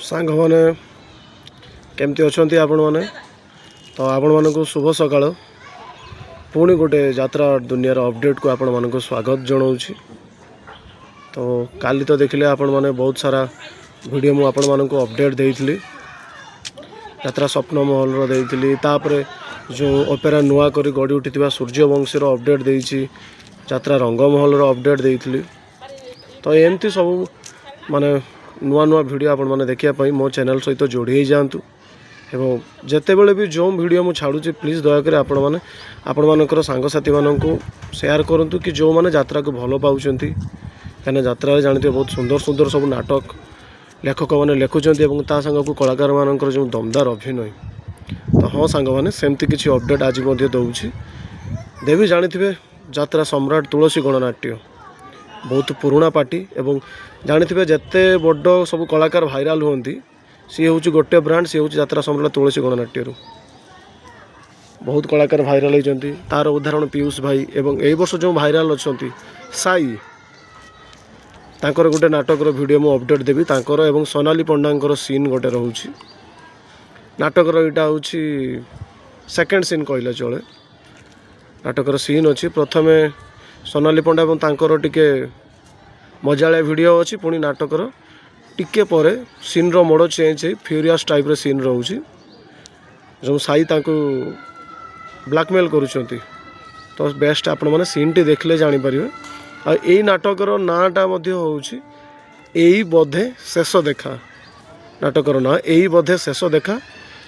सांग मैंने केमती अच्छा आपण मैंने तो आपण मानक शुभ सकाळ पुणी गोटे यात्रा दुनियार अपडेट को आपण मानक स्वागत जनाऊँगी। तो काली तो देखिले आपण माने बहुत सारा वीडियो मु आपण मानक अपडेट देइथिली यात्रा स्वप्न महल रो देइथिली तापरे जो ओपेरा नुआ करी गड़ी उठिथिबा सूर्यवंशी रो अपडेट देइछि यात्रा रंगमहल रो अपडेट देइथिली। तो एमती सब माने नुआ नुआ वीडियो आपण माने देखिया पई मो चैनल सहित जोड़ी ही जांतु एवं जेतेबेले भी जो वीडियो मु छाड़ुची प्लीज दयाकर आपण माने आपण मानकर सांगसाथी माननकु शेयर करंतु कि जो माने यात्रा को भलो पाउचंती कने यात्रा रे जानते बहुत सुंदर सुंदर सब नाटक लेखक मैंने लिखुंट और ता सांग को कलाकार मानकर जो दमदार अभिनय। तो हाँ सांग मैंने सेमती किसी अपडेट आज दूसरी देवी जानी यात्रा सम्राट तुलसी गणनाट्य बहुत पुराना पार्टी एवं जानी जिते बड़ सब कलाकार भाइराल हुंती सी हूँ गोटे ब्रांड सी हूँ यात्रा सम्राट तुलसी गणनाट्य बहुत कलाकार भाइराल होती तार उदाहरण पीयूष भाई एवं ए वर्ष जो भाइराल अच्छा साई तांकर गोटे नाटक वीडियो मु अपडेट देवी तांकर एवं सोनाली पंडांकर सीन गोटे रोचे नाटक यहाँ हूँ सेकेंड सीन कहले चले नाटकर सीन अच्छी प्रथम सोनाली पंडा और तांकर टिके मजालिया वीडियो अच्छी पुणी नाटकर टिके परे सीन रो मोड़ चेंज है फ्यूरियस टाइप रे सीन रोचे जो साई तांको ब्लैकमेल करुँच तो बेस्ट आपण मैंने सीन टी देखले जापर आ यही नाटकर नाटा यही बोधे शेष देखा नाटकर ना यही बोधे शेष देखा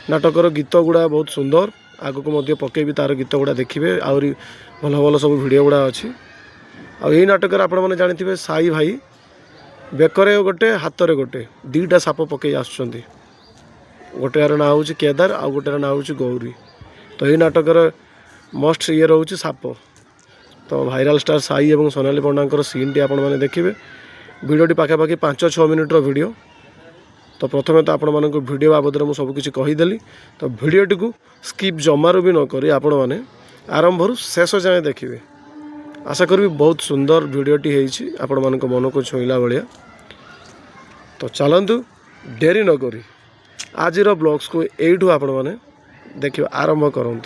नाटकर गीत गुड़ा बहुत सुंदर आगक पकेबी तार गीत गुड़ा देखिए आहरी भल भल सब वीडियो गुड़ा अच्छी आई नाटक आपण मैंने जानी साई भाई बेकरे गोटे हाथ में गोटे दीटा साप पकई आसुँच गोटे यार ना हूँ केदार आ गोटे ना हूँ गौरी। तो यही नाटकर मस्ट ये रोचे साप। तो भाइराल स्टार साई एवं सोनाली पंडा सीन टी आपण मैंने देखिए वीडियोटी पाखापाखि 5-6 मिनिट्र वीडियो। तो प्रथमे तो आपण मानक वीडियो बाबद में सबकिछि कहीदेली तो वीडियोटी को स्किप जमारू भी न करी आपण मैंने आरंभ शेष जाए देखिए आशा करी बहुत सुंदर वीडियोटी होती आपण मानक मन को छुईला भाया। तो चलतु डेरी न करी आज ब्लॉग्स को यू आपण मैंने देखिए आरंभ करूँ।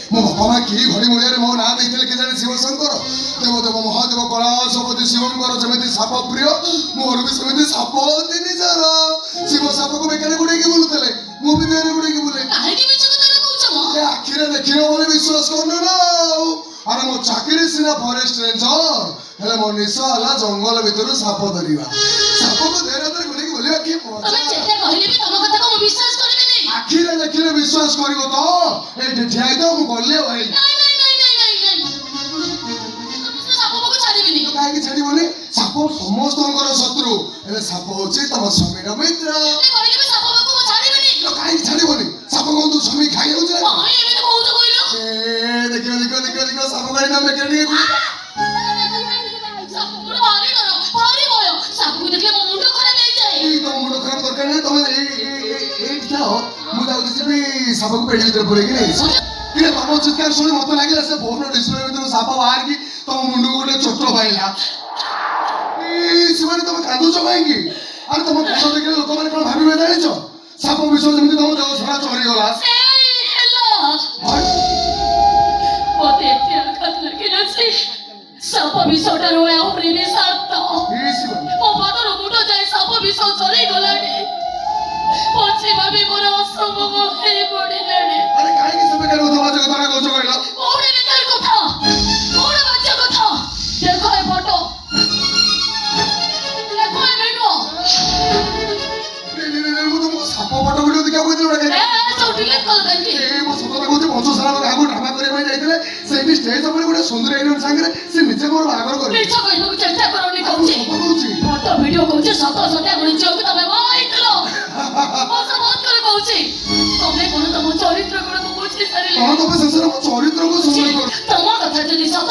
मो बापा कि घड़ी मुड़े मो ना देते कि जाने शिवशंकर देवदेव महादेव कला सपति शिवंकर जमी साप प्रिय मोर भी सेमती साप तीन चार शिव साप को बेकार गुड़े बुलूले मु भी बेरे गुड़े बुले आखिरे देखिए बोले विश्वास करना ना अरे मो चाकरी सीना फॉरेस्ट रेंजर हेले मो निशा हला जंगल भीतर साप धरिबा साप को धरे धरे गुड़े बुलिया कि तमे जेते कहले भी तम कथा को विश्वास करबे नै आखिरे देखिले विश्वास करिवो तो ए ठियाई दो मु गले भाई नहीं साप को छाड़ीबेनी काहे कि छाड़ीबोनी साप समस्तंकर शत्रु हेले साप होचे तम स्वामीर मित्र कहले भी साप को छाड़ीबेनी तो काहे कि छाड़ीबोनी साप को तू स्वामी खाइ हो जे हां एमे तो कहू तो कहलो ए देखियो साप गाड़ी ना मेकेनिक साप को भारी भयो साप को देखले मुंड खराब हो जाए ई तो मुंड खराब दरकार नहीं तुम ए जाओ मु जाऊ जे साप को पेटी भीतर पुरे कि नहीं ये तम चित्कार सुनी मत लागिला से फोन डिस्प्ले भीतर साप बाहर की तम मुंड को गोटे चोट पाइला ए सिमाने तुम कांदो छ काहेकि अरे तुम फोटो देखले लोक माने कोन भाबिबे जानिछो साप विश्व जेमति तुम देह सारा चोरी गला हेलो ओते ते आघात लगे नसे साप विषटा रोया प्रेमी सात ए सिमाने ओ बादर गुटो जाय साप विष चोरी गलाडे पछे भाबी मोर ସବୁ ହେଇ ପଡ଼ିଲେଣି। ଆରେ କାହିଁକି ସେ ବେକାର ଉତ୍ତମ କଥା କହୁଛ କହିଲ? କୋଉଠି ବେକାର କଥା? କୋଉଠି ବାଜ୍ୟ କଥା? ଦେଖ ଏ ଫଟୋ। ଦେଖ ଏ ଭିଡିଓ। ମୁଁ ତମକୁ ସାପ ଫଟୋ ଭିଡିଓ ଦେଖିବାକୁ କହିଥିଲି ଗୋଟେ ସବୁ ଡିଲିଟ୍ କଲ କାହିଁକି? ମୁଁ ସତ କଥା କହୁଛି ପଞ୍ଚଶାଳାର କାହାକୁ ଡ୍ରାମା କରିବା ପାଇଁ ଯାଇଥିଲେ ସେଇଠି ଷ୍ଟେଜ ଉପରେ ଗୋଟେ ସୁନ୍ଦର ହିରୋଇନ ସାଙ୍ଗରେ ସେ ନିଜେ ମୋର ବାହାଘର କରିବେ। ମିଛ କହିବାକୁ ଚେଷ୍ଟା କରନି ମୁଁ କହୁଛି। ସତ କହୁଛି। ଫଟୋ ଭିଡିଓ କହୁଛି ସତ ସତ୍ୟା ଗୁଣି ଝିଅକୁ ତମେ ବାହା ହେଇଥିଲ। ବସ ବନ୍ଦ କରି କହୁଛି। ତମେ କଣ ତମ ଚରିତ୍ର ଗୁଣକୁ ବୁଝି ସାରିଲେ? କଣ ତମେ ଶେଷରେ ମୋ ଚରିତ୍ରକୁ ସନ୍ଦେହ କର? ତମ କଥା ଯଦି ସତ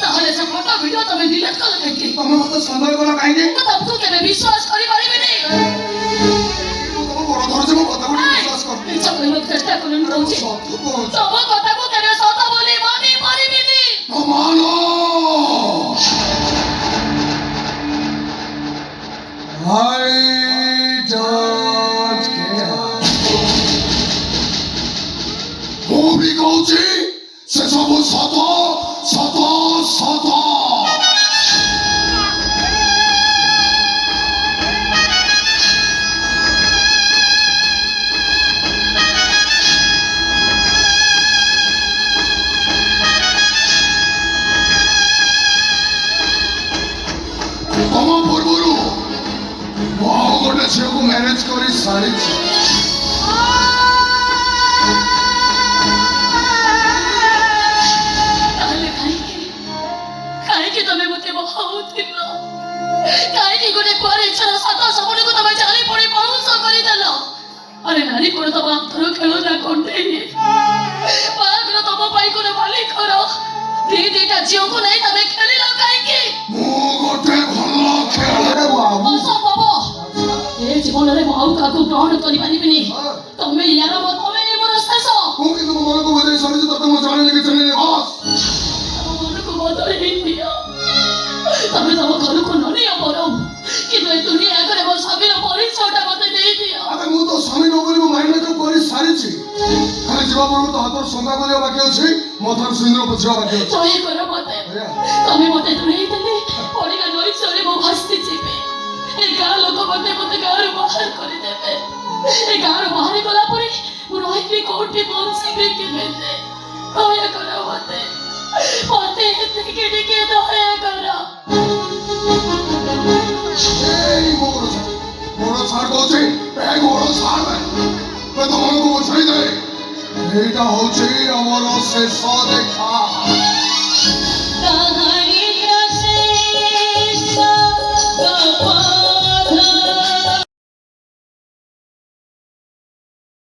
ତାହେଲେ ସେ ଫଟୋ ଭିଡିଓ ତମେ ଡିଲିଟ୍ କଲ କାହିଁକି? ତମେ ମତେ ସନ୍ଦେହ କଲ କାହିଁକି? ମୁଁ ତମକୁ କେବେ ବିଶ୍ୱାସ କରିପାରିବିନି। ମୁଁ ତମ ଗୋଡ ଧରୁଛି ମୋ କଥାକୁ ଟିକେ ବିଶ୍ୱାସ କର। ମିଛ କହିବାକୁ ଚେଷ୍ଟା କରନି କହୁଛି। ସତ କହୁଛି। ତମ କଥାକୁ କେବେ ସତ ବୋଲି ମାନି ପାରିବିନି। ମାଲୋ I don't care. ମୁଁ ବି କହୁଛି ସେ ସବୁ ସତ ସତ ସତ। ତମ ପୂର୍ବରୁ ମୁଁ ଆଉ ଗୋଟେ ଝିଅକୁ ମ୍ୟାରେଜ କରି ସାରିଛି। ତାହେଲେ କାହିଁକି ତମେ ମତେ ବହାଉଥିଲ? କାହିଁକି ଗୋଟେ କୁଆର ଇଚ୍ଛାର ସତ ସବୁକୁ ତମେ ଚାଲି ପଡି ପଣସ କରିଦେଲ? ଆରେ ନାରୀ କଣ ତମ ଆନ୍ତର ଖେଳ ନା କଣ୍ଢେଇ? ବାହାଘର ତମ ପାଇଁ କଣ ମାଲିକର? ଦିଟା ଝିଅକୁ ନେଇ ତମେ ଖେଳିଲ କାହିଁକି? ମୁଁ ଗୋଟେ ଭଲ ଖେଳାଳି ବାବୁ। ଅସମ୍ଭବ। ଏ ଜୀବନରେ ମୁଁ ଆଉ କାହାକୁ ଗ୍ରହଣ କରିପାରିବିନି। ତମେ ୟାର ତମେ ମୋର ଶେଷ। ମୁଁ କିନ୍ତୁ ମୋ ମନକୁ ବୁଝେଇ ସରିଛି ତତେ ମୁଁ ଜାଣିନି କିଛି ନାହିଁ ବସ୍। ତମ ମନକୁ ବଦଳେଇ ଦିଅ। ତମେ ତମ ଘରକୁ ନ ନିଅ ବରଂ କିନ୍ତୁ ଏ ଦୁନିଆ ଆଗରେ ମୋ ସ୍ୱାମୀର ପରିଚୟଟା ମତେ ଦେଇଦିଅ। ଆରେ ମୁଁ ତ ସ୍ୱାମୀ ନ ବୋଲି ମୁଁ ମାଇଣ୍ଡ ମେକଅପ୍ କରି ସାରିଛି। ଖାଲି ଯିବା ପୂର୍ବରୁ ତ ହାତର ସଙ୍ଗା କରିବା ବାକି ଅଛି, ମଥାର ସିନ୍ଦୁର ପୋଛିବା ବାକି ଅଛି। ଦୟା କର ମତେ। ତମେ ମତେ ଦୂରେଇ ଦେଲେ ପଡ଼ିଲା ନଈଚରେ ମୁଁ ଭାସି ଯିବି। ଏ ଗାଁ ଲୋକ ମତେ ଗାଁରୁ ବାହାର କରିଦେବେ। ଏ ଗାଁରୁ ବାହାରି ଗଲା ପରେ ମୁଁ ରହିବି କୋଉଠି, ବଞ୍ଚିବି କେମିତି? ଦୟା କର ମତେ। ମତେ ଏତିକି ଟିକେ ଦୟା କର। ଏଇ ଗୋଡ଼ ଛାଡ଼ କହୁଛି। ଏ ଗୋଡ଼ ଛାଡ଼ ବେ ତମ ମନକୁ ବୁଝେଇ ଦେ। ଏଇଟା ହଉଛି ଆମର ଶେଷ ଦେଖା।